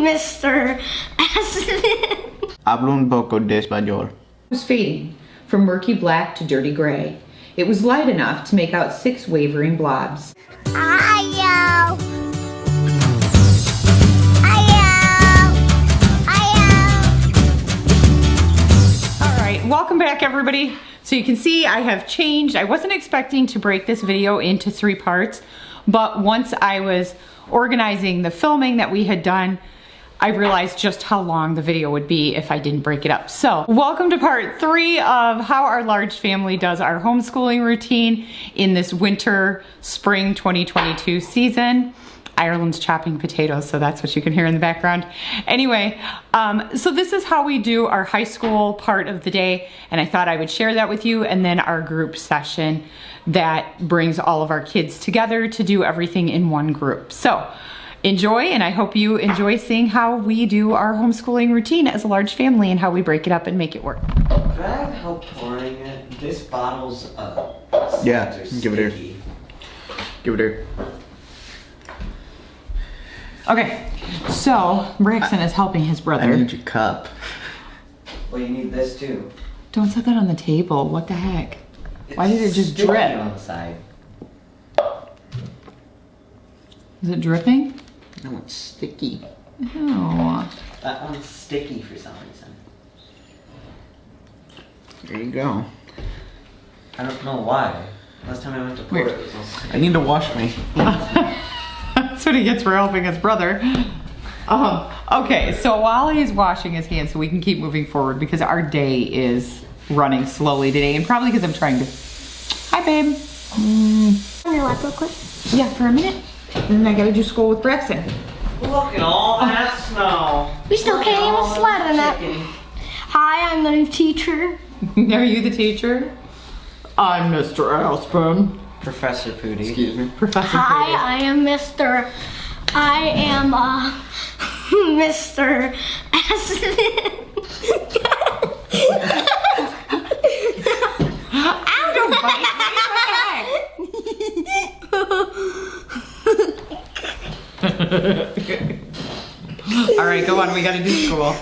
Mr. Aspen. Hablo un poco de español. It was fading from murky black to dirty gray. It was light enough to make out 6 wavering blobs. Welcome back, everybody. So you can see I have changed. I wasn't expecting to break this video into 3 parts, but once I was organizing the filming that we had done, I realized just how long the video would be if I didn't break it up. So welcome to part 3 of how our large family does our homeschooling routine in this winter spring 2022 season. Ireland's chopping potatoes, so that's what you can hear in the background. Anyway, so this is how we do our high school part of the day, and I thought I would share that with you, and then our group session that brings all of our kids together to do everything in one group. So enjoy, and I hope you enjoy seeing how we do our homeschooling routine as a large family and how we break it up and make it work. Could I have help pouring it? This bottle's Yeah, give it here. Give it here. Okay, so Braxen is helping his brother. I need your cup. Well, you need this too. Don't set that on the table. What the heck? Why did it just sticky drip? on the side? Is it dripping? No, it's sticky. No. That one's sticky for some reason. There you go. I don't know why. Last time I went to pour it was all sticky. I need to wash me. That's what he gets for helping his brother. Okay, so while he's washing his hands, so we can keep moving forward because our day is running slowly today, and probably because I'm trying to. Hi, babe. Can I walk real quick? Yeah, for a minute. And then I gotta do school with Braxen. Look at all that snow. We still can't even sled in it. Chicken. Hi, I'm the new teacher. Are you the teacher? I'm Mr. Aspen. Professor Pooty. Excuse me. Professor Hi, Kallie. I am Mr. Aspen. Ow, don't bite me. All right, go on. We gotta do school.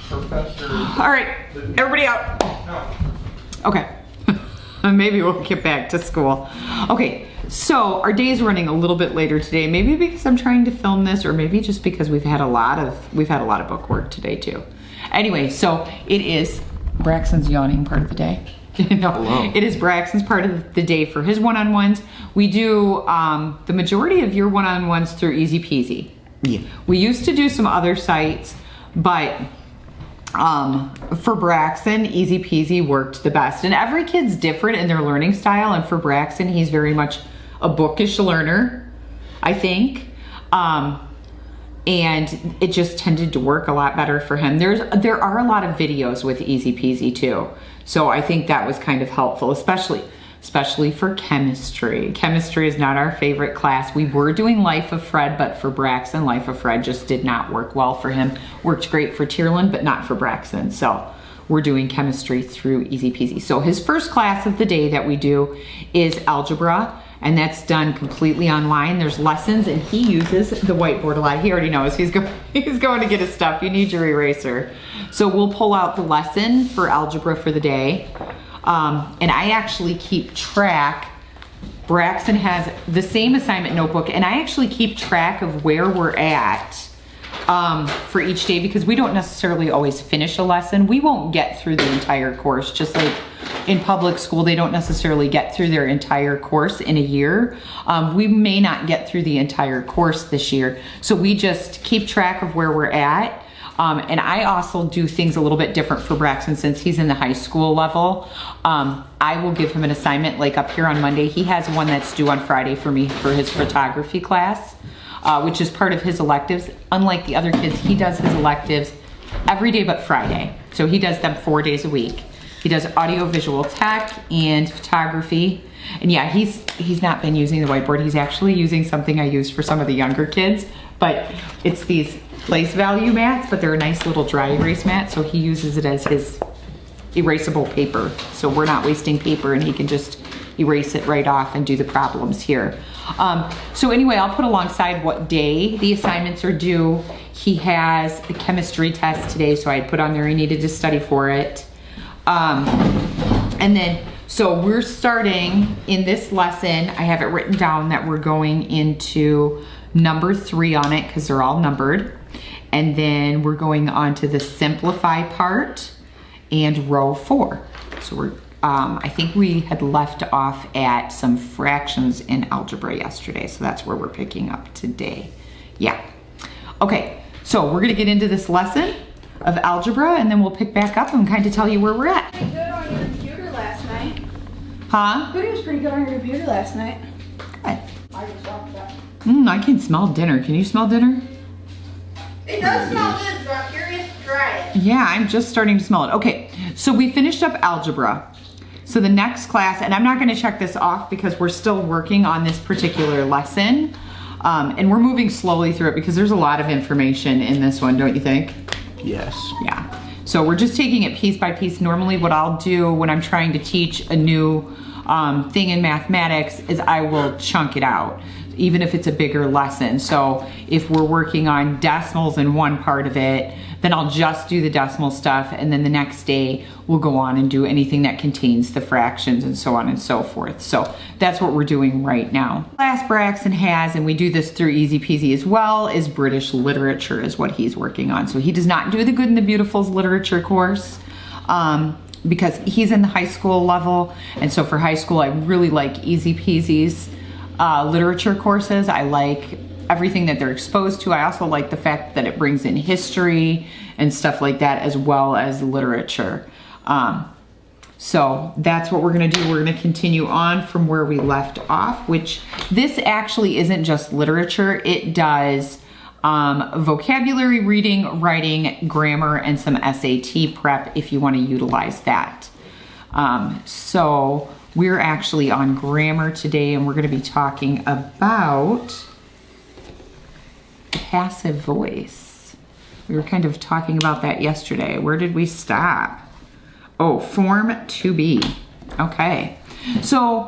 Professor. All right, everybody out. No. Okay. Maybe we'll get back to school. Okay, so our day is running a little bit later today. Maybe because I'm trying to film this, or maybe just because we've had a lot of book work today too. Anyway, so it is Braxen's yawning part of the day. No, Hello. it is Braxen's part of the day for his one-on-ones. We do the majority of your one-on-ones through Easy Peasy. Yeah. We used to do some other sites, but for Braxen, Easy Peasy worked the best. And every kid's different in their learning style. And for Braxen, he's very much a bookish learner, I think. And it just tended to work a lot better for him. There are a lot of videos with Easy Peasy too. So I think that was kind of helpful, especially for chemistry. Chemistry is not our favorite class. We were doing Life of Fred, but for Braxen, Life of Fred just did not work well for him. Worked great for Tearlyn, but not for Braxen. So we're doing chemistry through Easy Peasy. So his first class of the day that we do is algebra, and that's done completely online. There's lessons, and he uses the whiteboard a lot. He already knows he's going to get his stuff. You need your eraser. So we'll pull out the lesson for algebra for the day. And I actually keep track. Braxen has the same assignment notebook, and I actually keep track of where we're at for each day, because we don't necessarily always finish a lesson. We won't get through the entire course, just like in public school, they don't necessarily get through their entire course in a year. We may not get through the entire course this year, so we just keep track of where we're at. And I also do things a little bit different for Braxen since he's in the high school level. I will give him an assignment like up here on Monday. He has one that's due on Friday for me for his photography class, which is part of his electives. Unlike the other kids, he does his electives every day but Friday. So he does them 4 days a week. He does audio visual tech and photography. And yeah, he's not been using the whiteboard. He's actually using something I used for some of the younger kids, but it's these place value mats, but they're a nice little dry erase mat, so he uses it as his erasable paper. So we're not wasting paper, and he can just erase it right off and do the problems here. So anyway, I'll put alongside what day the assignments are due. He has a chemistry test today, so I put on there he needed to study for it. And then, so we're starting in this lesson, I have it written down that we're going into number 3 on it because they're all numbered. And then we're going on to the simplify part and row 4. So we're, I think we had left off at some fractions in algebra yesterday. So that's where we're picking up today. Yeah. Okay, so we're gonna get into this lesson of algebra and then we'll pick back up and kind of tell you where we're at. Pretty good on your computer last night. Huh? Cookie was pretty good on your computer last night. Good. I just talked about it. I can smell dinner. Can you smell dinner? It does smell good, so I'm curious to try it. Yeah, I'm just starting to smell it. Okay, so we finished up algebra. So the next class, and I'm not gonna check this off because we're still working on this particular lesson. And we're moving slowly through it because there's a lot of information in this one, don't you think? Yes. Yeah. So we're just taking it piece by piece. Normally what I'll do when I'm trying to teach a new thing in mathematics is I will chunk it out, even if it's a bigger lesson. So if we're working on decimals in one part of it, then I'll just do the decimal stuff, and then the next day we'll go on and do anything that contains the fractions and so on and so forth. So that's what we're doing right now. Class Braxen has, and we do this through Easy Peasy as well, is British literature is what he's working on. So he does not do the Good and the Beautiful's literature course because he's in the high school level. And so for high school, I really like Easy Peasy's literature courses. I like everything that they're exposed to. I also like the fact that it brings in history and stuff like that as well as literature. So that's what we're gonna do. We're gonna continue on from where we left off, which this actually isn't just literature. It does vocabulary, reading, writing, grammar, and some SAT prep if you wanna utilize that. So we're actually on grammar today and we're gonna be talking about passive voice. We were kind of talking about that yesterday. Where did we stop? Oh, form to be. Okay. So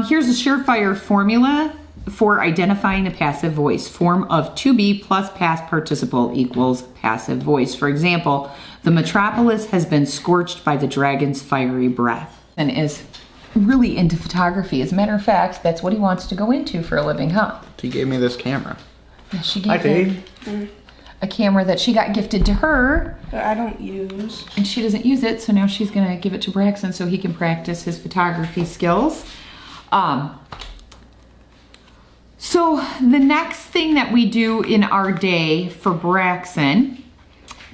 here's a surefire formula for identifying the passive voice. Form of to be plus past participle equals passive voice. For example, the metropolis has been scorched by the dragon's fiery breath, and is really into photography. As a matter of fact, that's what he wants to go into for a living, huh? He gave me this camera. Yeah, she gave him a camera that she got gifted to her. That I don't use. And she doesn't use it, so now she's gonna give it to Braxen so he can practice his photography skills. So the next thing that we do in our day for Braxen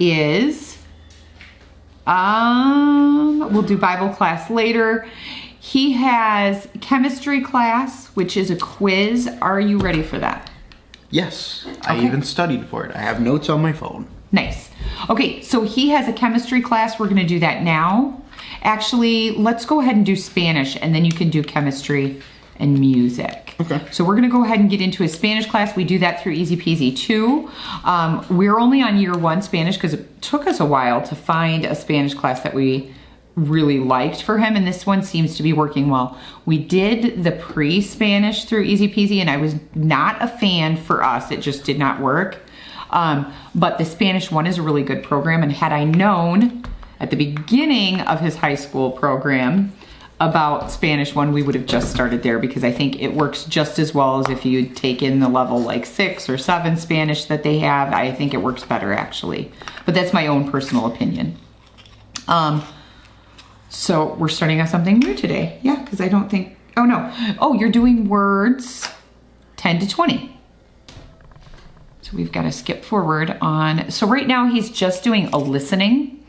is, we'll do Bible class later. He has chemistry class, which is a quiz. Are you ready for that? Yes. I Okay. even studied for it. I have notes on my phone. Nice. Okay, so he has a chemistry class. We're gonna do that now. Actually, let's go ahead and do Spanish, and then you can do chemistry and music. Okay. So we're gonna go ahead and get into his Spanish class. We do that through Easy Peasy too. We're only on year 1 Spanish because it took us a while to find a Spanish class that we really liked for him, and this one seems to be working well. We did the pre-Spanish through Easy Peasy, and I was not a fan for us. It just did not work. But the Spanish one is a really good program, and had I known at the beginning of his high school program about Spanish one, we would have just started there because I think it works just as well as if you'd taken the level like 6 or 7 Spanish that they have. I think it works better actually, but that's my own personal opinion. So we're starting on something new today. Yeah, because I don't think, oh no. Oh, you're doing words 10 to 20. So we've got to skip forward on, so right now he's just doing a listening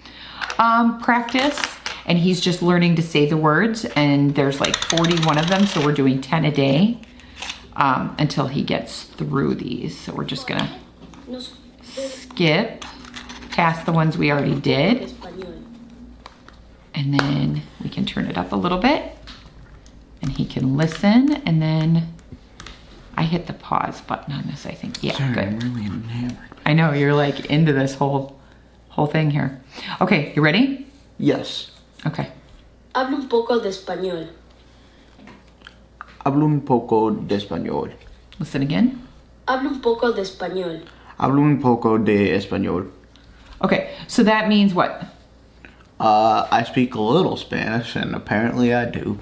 practice, and he's just learning to say the words, and there's like 41 of them, so we're doing 10 a day until he gets through these. So we're just gonna skip past the ones we already did. And then we can turn it up a little bit and he can listen, and then I hit the pause button on this, I think. Yeah, Sorry, good. I'm really enamored. I know, you're like into this whole thing here. Okay, you ready? Yes. Okay. Hablo un poco de español. Hablo un poco de español. Listen again. Hablo un poco de español. Hablo un poco de español. Okay, so that means what? I speak a little Spanish, and apparently I do.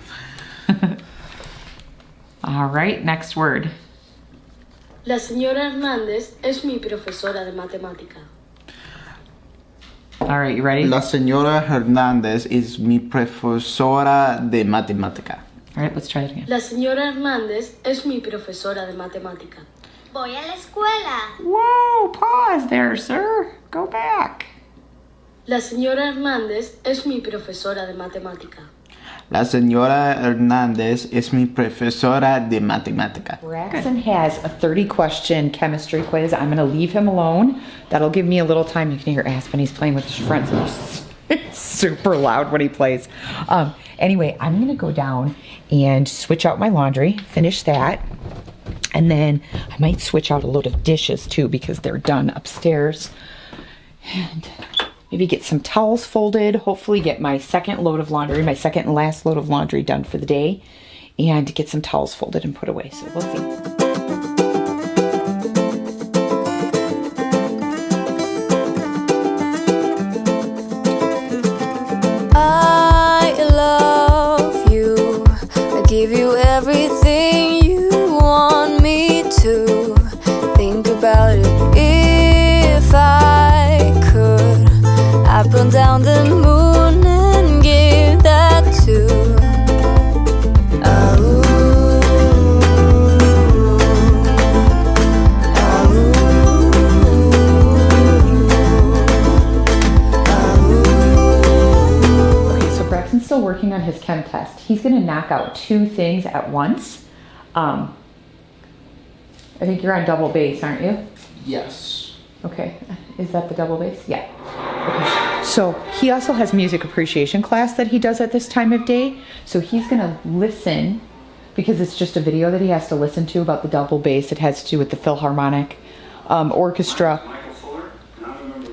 All right, next word. La señora Hernández es mi profesora de matemática. All right, you ready? La señora Hernández es mi profesora de matemática. All right, let's try it again. La señora Hernández es mi profesora de matemática. Voy a la escuela. Whoa, pause there, sir. Go back. La señora Hernández es mi profesora de matemática. La señora Hernández es mi profesora de matemática. Braxen has a 30-question chemistry quiz. I'm going to leave him alone. That'll give me a little time. You can hear Aspen. He's playing with his friends. It's super loud when he plays. Anyway, I'm going to go down and switch out my laundry, finish that. And then I might switch out a load of dishes too because they're done upstairs. And maybe get some towels folded, hopefully get my second load of laundry, my second and last load of laundry done for the day, and get some towels folded and put away. So we'll see. I love you. I give you everything you want me to. Think about it if I could. I'd run down the moon and give that to. Still working on his chem test. He's going to knock out 2 things at once. I think you're on double bass, aren't you? Yes. Okay. Is that the double bass? Yeah. Okay. So he also has music appreciation class that he does at this time of day. So he's going to listen, because it's just a video that he has to listen to about the double bass. It has to do with the Philharmonic Orchestra.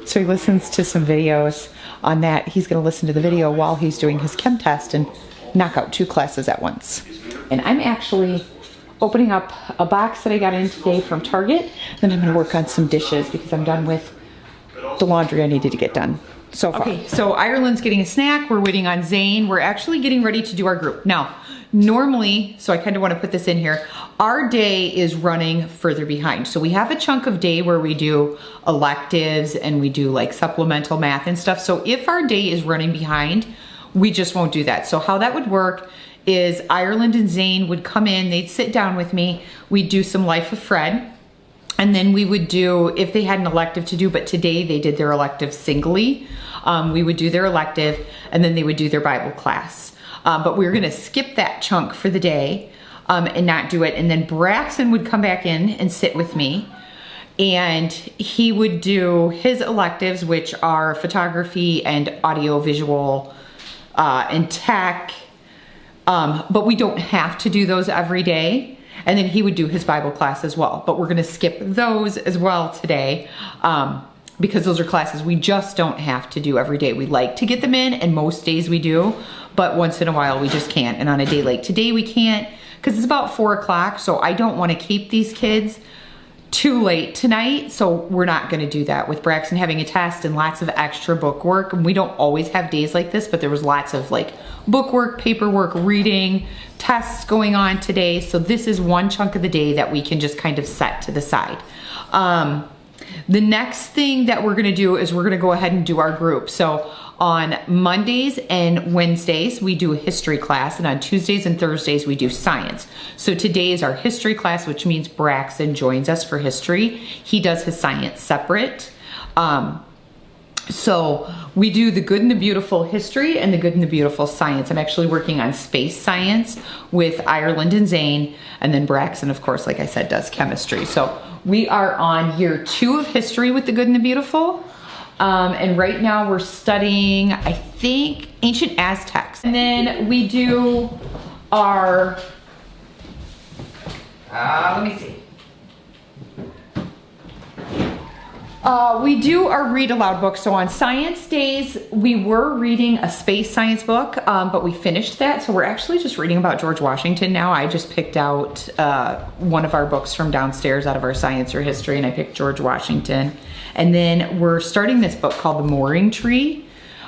So he listens to some videos on that. He's going to listen to the video while he's doing his chem test and knock out 2 classes at once. And I'm actually opening up a box that I got in today from Target. Then I'm going to work on some dishes because I'm done with the laundry I needed to get done so far. Okay, so Ireland's getting a snack. We're waiting on Zane. We're actually getting ready to do our group. Now, normally, so I kind of want to put this in here, our day is running further behind. So we have a chunk of day where we do electives and we do like supplemental math and stuff. So if our day is running behind, we just won't do that. So how that would work is Ireland and Zane would come in, they'd sit down with me, we'd do some Life of Fred, and then we would do, if they had an elective to do, but today they did their elective singly, we would do their elective and then they would do their Bible class. But we were gonna skip that chunk for the day and not do it. And then Braxen would come back in and sit with me and he would do his electives, which are photography and audio visual and tech. But we don't have to do those every day. And then he would do his Bible class as well. But we're gonna skip those as well today because those are classes we just don't have to do every day. We like to get them in and most days we do, but once in a while we just can't. And on a day like today we can't because it's about 4 o'clock. So I don't wanna keep these kids too late tonight. So we're not gonna do that with Braxen having a test and lots of extra book work. And we don't always have days like this, but there was lots of like book work, paperwork, reading, tests going on today. So this is one chunk of the day that we can just kind of set to the side. The next thing that we're gonna do is we're gonna go ahead and do our group. So on Mondays and Wednesdays, we do a history class, and on Tuesdays and Thursdays, we do science. So today is our history class, which means Braxen joins us for history. He does his science separate. So we do the good and the beautiful history and the good and the beautiful science. I'm actually working on space science with Ireland and Zane, and then Braxen, of course, like I said, does chemistry. So we are on year 2 of history with the good and the beautiful. And right now we're studying, I think, ancient Aztecs. And then we do our, let me see. We do our read aloud book. So on science days, we were reading a space science book, but we finished that. So we're actually just reading about George Washington now. I just picked out one of our books from downstairs out of our science or history, and I picked George Washington. And then we're starting this book called The Mooring Tree.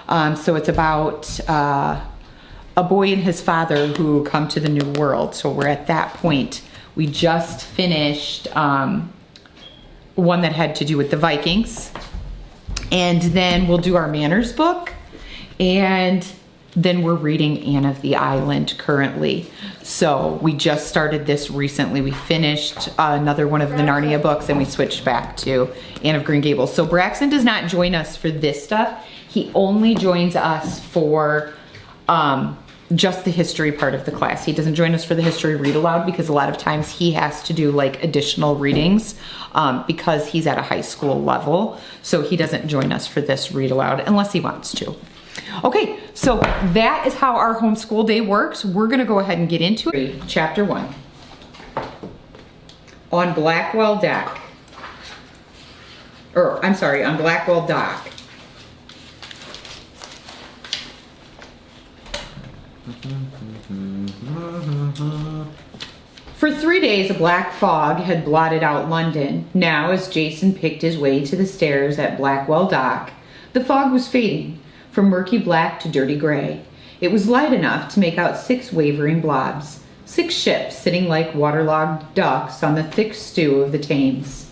So it's about a boy and his father who come to the new world. So we're at that point. We just finished one that had to do with the Vikings. And then we'll do our manners book. And then we're reading Anne of the Island currently. So we just started this recently. We finished another one of the Narnia books and we switched back to Anne of Green Gables. So Braxen does not join us for this stuff. He only joins us for just the history part of the class. He doesn't join us for the history read aloud because a lot of times he has to do like additional readings because he's at a high school level. So he doesn't join us for this read aloud unless he wants to. Okay, so that is how our homeschool day works. We're gonna go ahead and get into it. Chapter 1. On Blackwell Dock. On Blackwell Dock. For 3 days, a black fog had blotted out London. Now, as Jason picked his way to the stairs at Blackwell Dock, the fog was fading, from murky black to dirty gray. It was light enough to make out 6 wavering blobs, 6 ships sitting like waterlogged ducks on the thick stew of the Thames.